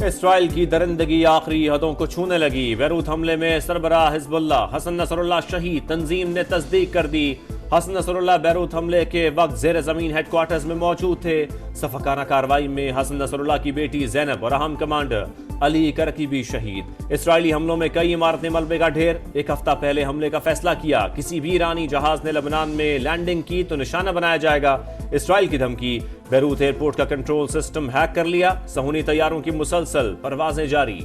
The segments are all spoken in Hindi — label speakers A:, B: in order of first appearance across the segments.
A: इसराइल की दरिंदगी आखिरी हदों को छूने लगी। बैरूत हमले में सरबराह हिजबुल्लाह हसन नसरुल्लाह शहीद, तंजीम ने तस्दीक कर दी। हसन नसरुल्लाह बैरूत हमले के वक्त जेर जमीन हेडक्वार्टर्स में मौजूद थे। सफाकाना कार्रवाई में हसन नसरुल्लाह की बेटी जैनब और अहम कमांडर अली करकी भी शहीद। इसराइली हमलों में कई इमारतें मलबे का ढेर। एक हफ्ता पहले हमले का फैसला किया, किसी भी ईरानी जहाज ने लेबनान में लैंडिंग की तो निशाना बनाया जाएगा। इसराइल की धमकी, बैरूत एयरपोर्ट का कंट्रोल सिस्टम हैक कर लिया। सहूनी तैयारों की मुसलसल परवाजें जारी।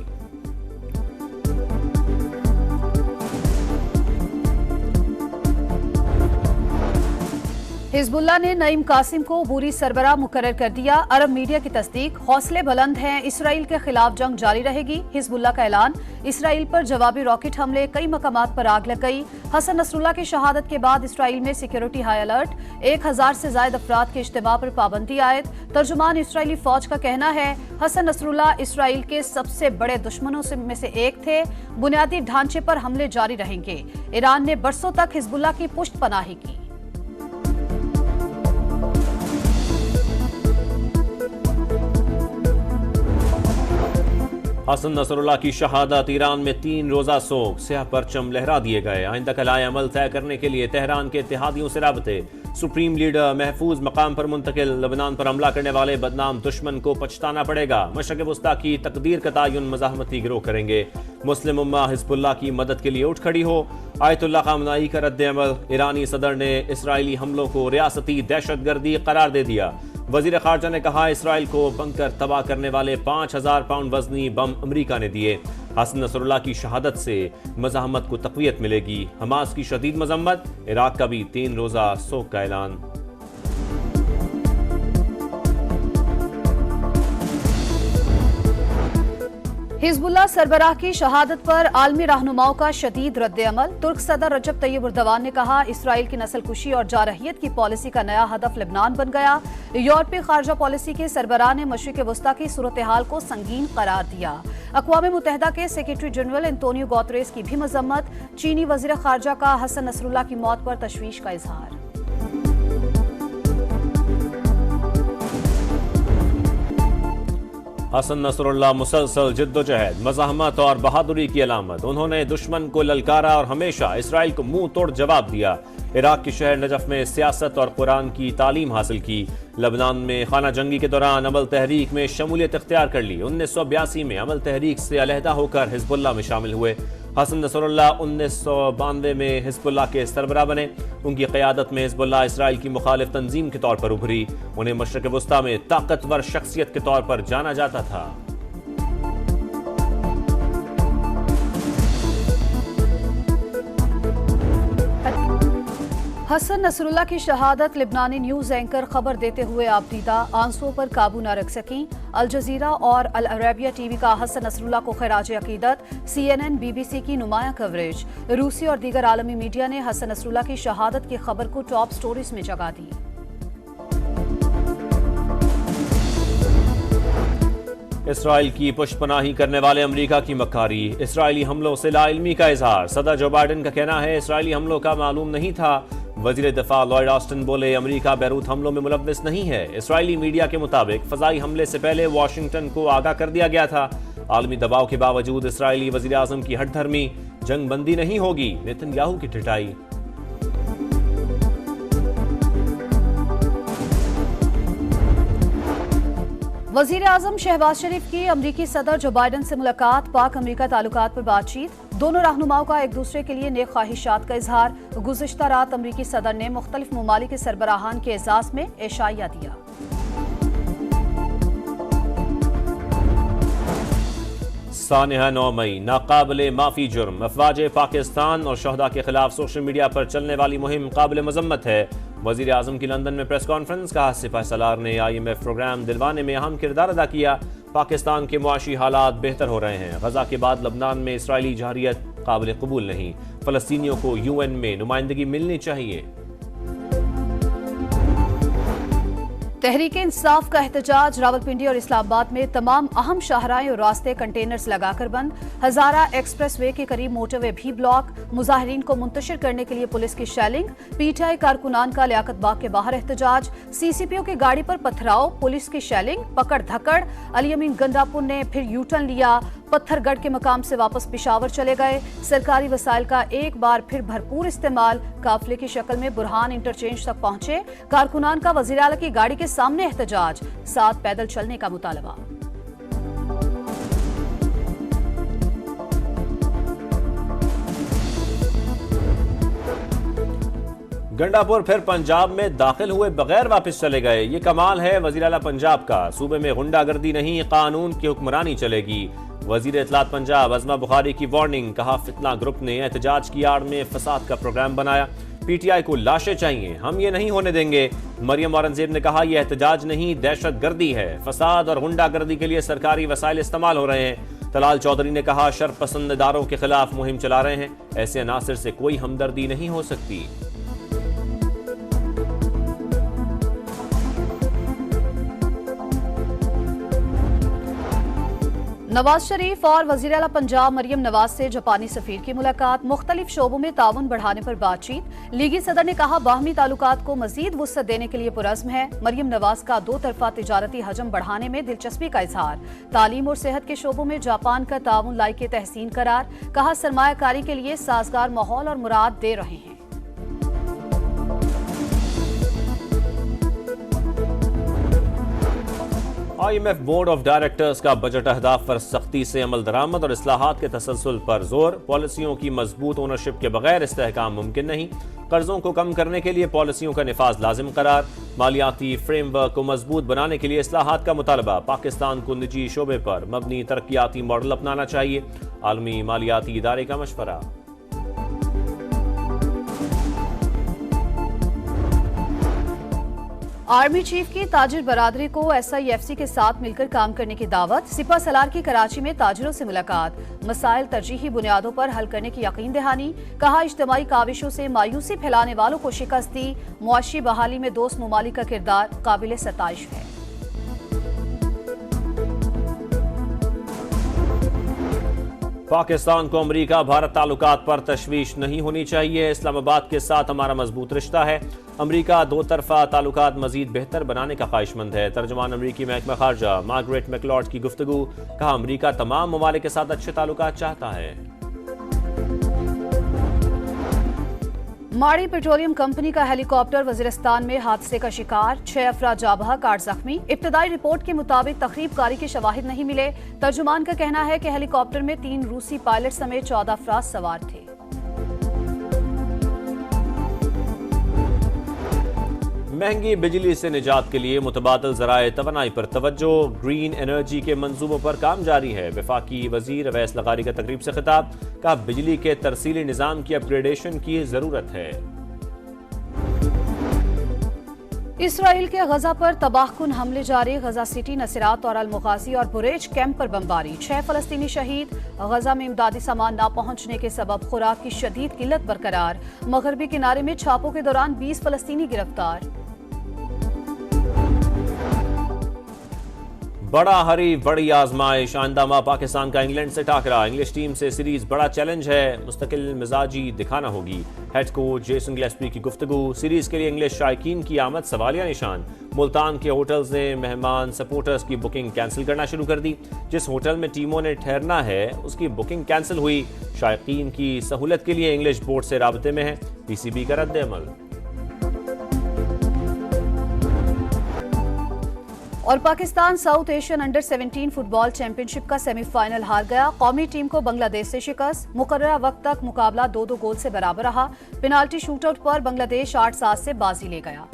B: हिजबुल्लाह ने नईम कासिम को अबूरी सरबराह मुकर्रर कर दिया। अरब मीडिया की तस्दीक, हौसले बुलंद हैं, इसराइल के खिलाफ जंग जारी रहेगी। हिजबुल्लाह का ऐलान, इसराइल पर जवाबी रॉकेट हमले, कई मकामात पर आग लग गई। हसन नसरुल्लाह की शहादत के बाद इसराइल में सिक्योरिटी हाई अलर्ट, 1000 से ज्यादा अफराद के इज्तिमा पर पाबंदी आयद। तर्जुमान इसराइली फौज का कहना है, हसन नसरुल्लाह इसराइल के सबसे बड़े दुश्मनों में से एक थे। बुनियादी ढांचे पर हमले जारी रहेंगे। ईरान ने बरसों तक हिजबुल्लाह की पुष्ट पनाही की।
A: हसन नसरुल्लाह की शहादत, ईरान में 3 रोजा सोग, स्याह परचम लहरा दिए गए। आइंदा कलाए अमल तय करने के लिए तेहरान के इत्तेहादियों से राबते। सुप्रीम लीडर महफूज मकाम पर मुंतकिल, लेबनान पर हमला करने वाले बदनाम दुश्मन को पछताना पड़ेगा। मशरक़ वस्ता की तकदीर का तयन मज़ाहमती गिरोह करेंगे। मुस्लिम उम्मा हिजबुल्लाह की मदद के लिए उठ खड़ी हो। आयतुल्लाह ख़ामनाई का रद्द अमल, ईरानी सदर ने इसराइली हमलों को रियासती दहशतगर्दी करार दे दिया। वजीर खारजा ने कहा, इसराइल को बंकर तबाह करने वाले 5000 पाउंड वजनी बम अमरीका ने दिए। हसन नसरुल्लाह की शहादत से मज़ाहमत को तक़वियत मिलेगी। हमास की शदीद मजम्मत, इराक का भी 3 रोजा सोग का ऐलान।
B: हिजबुल्लाह सरबराह की शहादत पर आलमी रहनुमाओं का शदीद रद्द-ए-अमल। तुर्क सदर रजब तैयब एर्दोगान ने कहा, इसराइल की नस्लकुशी और जारहियत की पॉलिसी का नया हदफ लेबनान बन गया। यूरोपीय खारजा पॉलिसी के सरबराह ने मशरिक वस्ता की सूरत हाल को संगीन करार दिया। अक़वाम मुत्तहिदा के सेक्रेटरी जनरल एंटोनियो गुतेरेस की भी मजम्मत। चीनी वज़ीर खारजा का हसन नसरुल्लाह की मौत पर तशवीश का इजहार।
A: हसन नसरुल्लाह मुसलसल जिद्दोजहद, मज़ाहमत और बहादुरी की अलामत। उन्होंने दुश्मन को ललकारा और हमेशा इसराइल को मुंह तोड़ जवाब दिया। इराक के शहर नजफ में सियासत और कुरान की तालीम हासिल की। लेबनान में खाना जंगी के दौरान अमल तहरीक में शमूलियत इख्तियार कर ली। 1982 में अमल तहरीक से अलहदा होकर हिजबुल्लाह में शामिल हुए। हसन नसरुल्लाह 1992 में हिजबुल्लाह के सरबराह बने। उनकी क़यादत में हिजबुल्लाह इसराइल की मुखालिफ तंजीम के तौर पर उभरी। उन्हें मशरिक़ वस्ता में ताकतवर शख्सियत के तौर पर जाना जाता था।
B: हसन नसरुल्लाह की शहादत, लिबनानी न्यूज एंकर खबर देते हुए आपदीदा, आंसुओं पर काबू न रख सकी। अल जजीरा और अल अरेबिया टीवी का हसन नसरुल्लाह को खिराज अकीदत। CNN, BBC की नुमाया कवरेज। रूसी और दीगर आलमी मीडिया ने हसन नसरुल्लाह की शहादत की खबर को टॉप स्टोरीज में जगह दी।
A: इसराइल की पुष्पनाही करने वाले अमेरिका की मक्कारी, इसराइली हमलों से लाइल्मी का इजहार। सदर जो बाइडन का कहना है, इसराइली हमलों का मालूम नहीं था। वजीर दिफा लॉयड ऑस्टिन बोले, अमेरिका बैरूत हमलों में मुलव्विस नहीं है। इसराइली मीडिया के मुताबिक फजाई हमले से पहले वाशिंगटन को आगाह कर दिया गया था। आलमी दबाव के बावजूद इसराइली वजीर आजम की हठधर्मी, जंग बंदी नहीं होगी, नेतन्याहू की ठिठाई।
B: वजीर आजम शहबाज शरीफ की अमरीकी सदर जो बाइडन से मुलाकात, पाक अमरीका ताल्लुकात पर बातचीत। दोनों रहनुमाओं का एक दूसरे के लिए नेक ख्वाहिशात का इजहार। गुज़िश्ता रात अमरीकी सदर ने मुख्तलिफ ममालिक के सरबराहान के एजाज में एशाइया दिया।
A: सानिहा 9 मई, नाकाबिले माफी जुर्म। अफवाज पाकिस्तान और शहदा के खिलाफ सोशल मीडिया पर चलने वाली मुहिम काबिल मजम्मत है। वजीर आजम की लंदन में प्रेस कॉन्फ्रेंस, कहा सिपह सलार ने IMF प्रोग्राम दिलवाने में अहम किरदार अदा किया। पाकिस्तान के मुआशी हालात बेहतर हो रहे हैं। गजा के बाद लबनान में इसराइली जहरियत काबिल कबूल नहीं। फलस्तीनियों को UN में नुमाइंदगी मिलनी चाहिए।
B: तहरीक इंसाफ का एहतजाज। रावलपिंडी और इस्लामाबाद में तमाम अहम शाहराएं और रास्ते कंटेनर्स लगाकर बंद। हजारा एक्सप्रेस वे के करीब मोटरवे भी ब्लॉक। मुजाहिरीन को मुंतशिर करने के लिए पुलिस की शेलिंग। पीटीआई कारकुनान का लियाकत बाग के बाहर एहतजाज। सीसीपीओ की गाड़ी पर पथराव, पुलिस की शेलिंग, पकड़ धकड़। अली अमीन गंडापुर ने फिर यू टर्न लिया, पत्थरगढ़ के मकाम से वापस पेशावर चले गए। सरकारी वसाइल का एक बार फिर भरपूर इस्तेमाल। काफिले की शक्ल में बुरहान इंटरचेंज तक पहुंचे। कारकुनान का वजीर आला की गाड़ी के सामने एहतजाज, साथ पैदल चलने का मुतालबा।
A: गंडापुर फिर पंजाब में दाखिल हुए बगैर वापस चले गए। ये कमाल है वजीर आला पंजाब का। सूबे में गुंडागर्दी नहीं, कानून की हुक्मरानी चलेगी। वजीर इत्तलात पंजाब अज़मा बुखारी की वार्निंग। कहा, फितना ग्रुप ने एहतजाज की आड़ में फसाद का प्रोग्राम बनाया। पीटीआई को लाशें चाहिए, हम ये नहीं होने देंगे। मरियम औरंगजेब ने कहा, यह एहतजाज नहीं, दहशतगर्दी है। फसाद और गुंडागर्दी के लिए सरकारी वसाइल इस्तेमाल हो रहे हैं। तलाल चौधरी ने कहा, शरपसंद इदारों के खिलाफ मुहिम चला रहे हैं। ऐसे अनासर से कोई हमदर्दी नहीं हो सकती।
B: नवाज शरीफ और वजीर आला पंजाब मरियम नवाज से जापानी सफीर की मुलाकात। मुख्तलिफ शोबों में ताउन बढ़ाने पर बातचीत। लीगी सदर ने कहा, बाहमी ताल्लुकात को मजीद वुसअत देने के लिए पुरज़्म है। मरियम नवाज का दो तरफा तिजारती हजम बढ़ाने में दिलचस्पी का इजहार। तालीम और सेहत के शोबों में जापान का ताउन लायके तहसीन करार। कहा, सरमायाकारी के लिए साजगार माहौल और मुराद दे रहे हैं।
A: IMF बोर्ड ऑफ डायरेक्टर्स का बजट अहदाफ पर सख्ती से अमल दरामद और इस्लाहात के तसलसल पर जोर। पॉलिसियों की मजबूत ओनरशिप के बगैर इस्तेहकाम मुमकिन नहीं। कर्जों को कम करने के लिए पॉलिसियों का निफाज लाजिम करार। मालियाती फ्रेमवर्क को मजबूत बनाने के लिए इस्लाहात का मुतालबा। पाकिस्तान को निजी शोबे पर मबनी तरक्याती मॉडल अपनाना चाहिए। आलमी मालियाती इदारे का मशवरा।
B: आर्मी चीफ की ताजिर बरादरी को SIFC के साथ मिलकर काम करने की दावत। सिपा सलार की कराची में ताजिरों से मुलाकात। मसाइल तरजीही बुनियादों पर हल करने की यकीन दहानी। कहा, इज्तिमाई काविशों से मायूसी फैलाने वालों को शिकस्त दी। मुआशी बहाली में दोस्त ममालिक का किरदार काबिल सताइश है।
A: पाकिस्तान को अमेरिका भारत ताल्लुकात पर तशवीश नहीं होनी चाहिए। इस्लामाबाद के साथ हमारा मजबूत रिश्ता है। अमेरिका दो तरफा ताल्लुकात मजीद बेहतर बनाने का ख्वाहिशमंद है। तर्जुमान अमरीकी महकमा खारजा मार्गरेट मैकलॉड की गुफ्तगू। कहा, अमेरिका तमाम ममालिक के साथ अच्छे ताल्लुकात चाहता है।
B: माड़ी पेट्रोलियम कंपनी का हेलीकॉप्टर वजीरिस्तान में हादसे का शिकार। 6 अफराद जाँ बहक, 8 जख्मी। इब्तदाई रिपोर्ट के मुताबिक तखरीबकारी के शवाहिद नहीं मिले। तर्जुमान का कहना है कि हेलीकॉप्टर में 3 रूसी पायलट समेत 14 अफराद सवार थे।
A: महंगी बिजली से निजात के लिए मुतबादल ज़राए तवानाई पर तवज्जो। ग्रीन एनर्जी के मंसूबों पर काम जारी है। वफाकी वजीर अवैस लगारी का तकरीब से खिताब। कहा, बिजली के तरसीली निज़ाम की अपग्रेडेशन की ज़रूरत है।
B: इसराइल के गजा पर तबाहकुन हमले जारी। गजा सिटी, नसीरात और अल-मुगाजी और बुरेज कैंप पर बमबारी। 6 फलस्तीनी शहीद। गजा में इमदादी सामान न पहुंचने के सबब खुराक की शदीद किल्लत बरकरार। मगरबी किनारे में छापों के दौरान 20 फलस्तीनी गिरफ्तार।
A: बड़ा हरी बड़ी आजमाइश। आइंदा माह पाकिस्तान का इंग्लैंड से टाकरा। इंग्लिश टीम से सीरीज बड़ा चैलेंज है। मुस्तकिल मिजाजी दिखाना होगी। हेड कोच जेसन गिलेस्पी की गुफ्तगू। सीरीज के लिए इंग्लिश शायकीन की आमद सवालिया निशान। मुल्तान के होटल्स ने मेहमान सपोर्टर्स की बुकिंग कैंसिल करना शुरू कर दी। जिस होटल में टीमों ने ठहरना है उसकी बुकिंग कैंसिल हुई। शायकीन की सहूलत के लिए इंग्लिश बोर्ड से राबते में है PCB का रद्द अमल।
B: और Pakistan south Asian under 17 football championship का सेमीफाइनल हार गया। कौमी टीम को बांग्लादेश से शिकस्त। मुकर्ररा वक्त तक मुकाबला 2-2 गोल से बराबर रहा। पेनाल्टी शूटआउट पर बांग्लादेश 8-7 से बाजी ले गया।